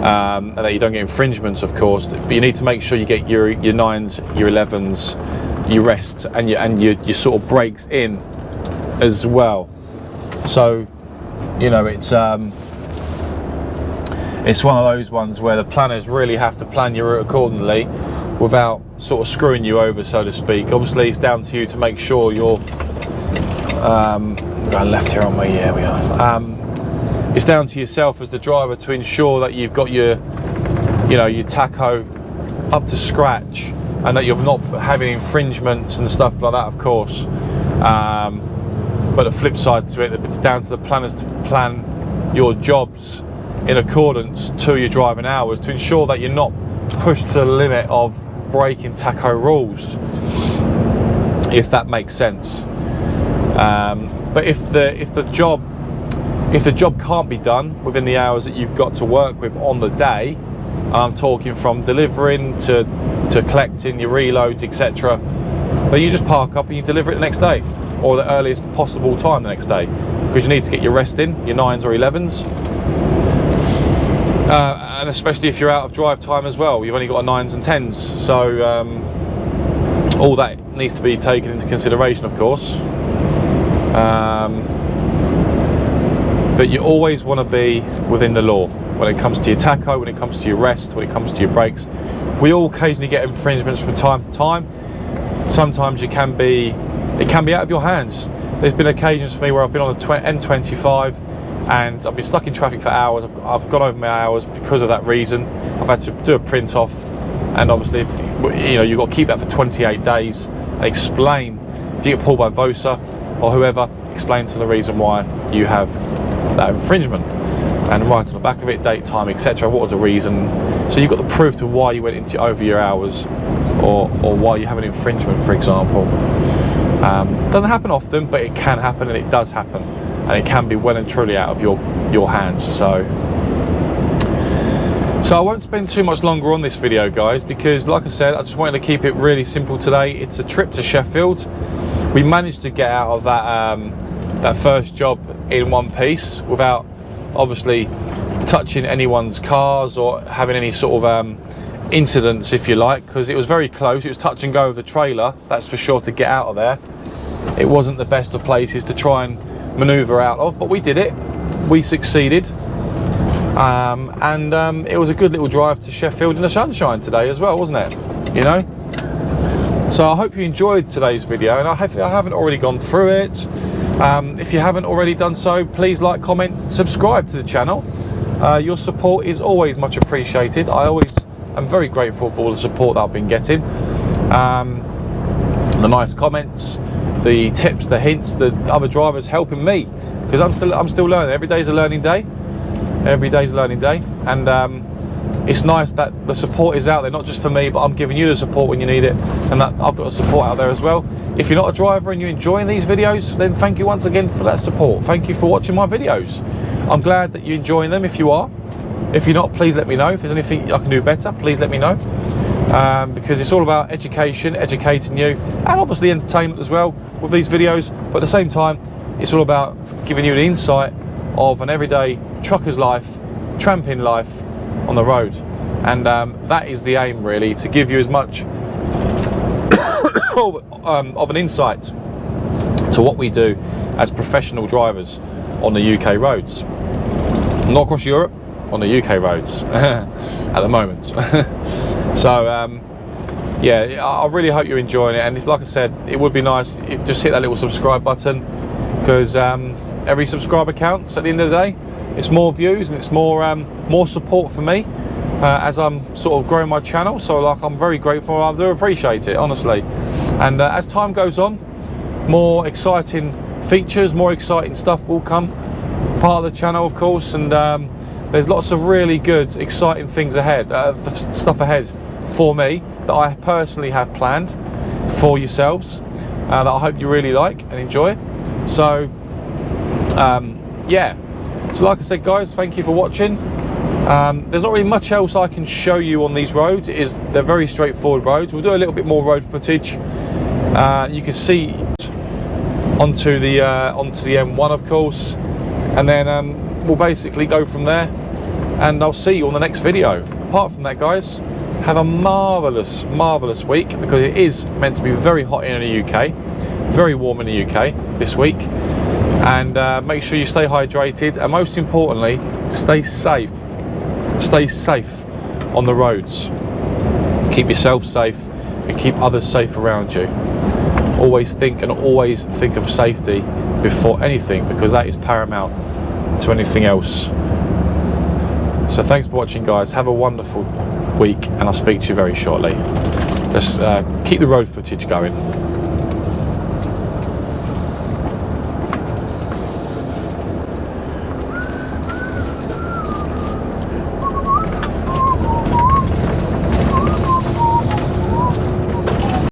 and that you don't get infringements, of course, but you need to make sure you get your 9s, your 11s, your rest, and your sort of brakes in as well. So, you know, it's one of those ones where the planners really have to plan your route accordingly without sort of screwing you over, so to speak. Obviously, it's down to you to make sure you're going left here, aren't we? Yeah, we are. It's down to yourself as the driver to ensure that you've got your, you know, your tacho up to scratch, and that you're not having infringements and stuff like that, of course. But the flip side to it, it's down to the planners to plan your jobs in accordance to your driving hours to ensure that you're not pushed to the limit of breaking tacho rules, if that makes sense. But if the job can't be done within the hours that you've got to work with on the day, I'm talking from delivering to collecting your reloads, etc., then you just park up and you deliver it the next day, or the earliest possible time the next day, because you need to get your rest in, your 9s or 11s, and especially if you're out of drive time as well, you've only got a 9s and 10s, so all that needs to be taken into consideration, of course. But you always want to be within the law when it comes to your tacho, when it comes to your rest, when it comes to your brakes. We all occasionally get infringements from time to time. Sometimes it can be out of your hands. There's been occasions for me where I've been on the M25 and I've been stuck in traffic for hours. I've gone over my hours because of that reason. I've had to do a print off, and obviously, you know, you've got to keep that for 28 days and explain. If you get pulled by VOSA or whoever, explain to the reason why you have that infringement, and write on the back of it, date, time, etc. What was the reason? So you've got the proof to why you went over your hours, or why you have an infringement, for example. Doesn't happen often, but it can happen, and it does happen, and it can be well and truly out of your hands. So I won't spend too much longer on this video, guys, because like I said, I just wanted to keep it really simple today. It's a trip to Sheffield. We managed to get out of that first job in one piece without obviously touching anyone's cars or having any sort of incidents, if you like, because it was very close. It was touch and go with the trailer, that's for sure, to get out of there. It wasn't the best of places to try and maneuver out of, but we did it. We succeeded, and it was a good little drive to Sheffield in the sunshine today as well, wasn't it? You know. So I hope you enjoyed today's video, and I haven't already gone through it. If you haven't already done so, please like, comment, subscribe to the channel. Your support is always much appreciated. I always am very grateful for all the support that I've been getting. The nice comments, the tips, the hints, the other drivers helping me, because I'm still learning. Every day's a learning day. Every day's a learning day, and it's nice that the support is out there, not just for me, but I'm giving you the support when you need it, and that I've got the support out there as well. If you're not a driver and you're enjoying these videos, then thank you once again for that support. Thank you for watching my videos. I'm glad that you're enjoying them if you are. If you're not, please let me know. If there's anything I can do better, please let me know. Because it's all about education, educating you, and obviously entertainment as well with these videos. But at the same time, it's all about giving you an insight of an everyday trucker's life, tramping life on the road. And that is the aim, really, to give you as much of an insight to what we do as professional drivers on the UK roads. Not across Europe, on the UK roads at the moment. So yeah, I really hope you're enjoying it, and if, like I said, it would be nice if just hit that little subscribe button, because every subscriber counts at the end of the day. It's more views and it's more support for me as I'm sort of growing my channel. So like, I'm very grateful. I do appreciate it, honestly. And as time goes on, more exciting features, more exciting stuff will come part of the channel, of course, and there's lots of really good, exciting things ahead, stuff ahead for me that I personally have planned for yourselves, that I hope you really like and enjoy. So yeah, so like I said guys, thank you for watching. There's not really much else I can show you on these roads. They're very straightforward roads. We'll do a little bit more road footage. You can see onto the M1 of course, and then we'll basically go from there, and I'll see you on the next video. Apart from that guys, have a marvellous week, because it is meant to be very hot in the UK, very warm in the UK this week. And make sure you stay hydrated, and most importantly, stay safe. Stay safe on the roads. Keep yourself safe and keep others safe around you. Always think of safety before anything, because that is paramount to anything else. So thanks for watching guys, have a wonderful week, and I'll speak to you very shortly. Let's keep the road footage going.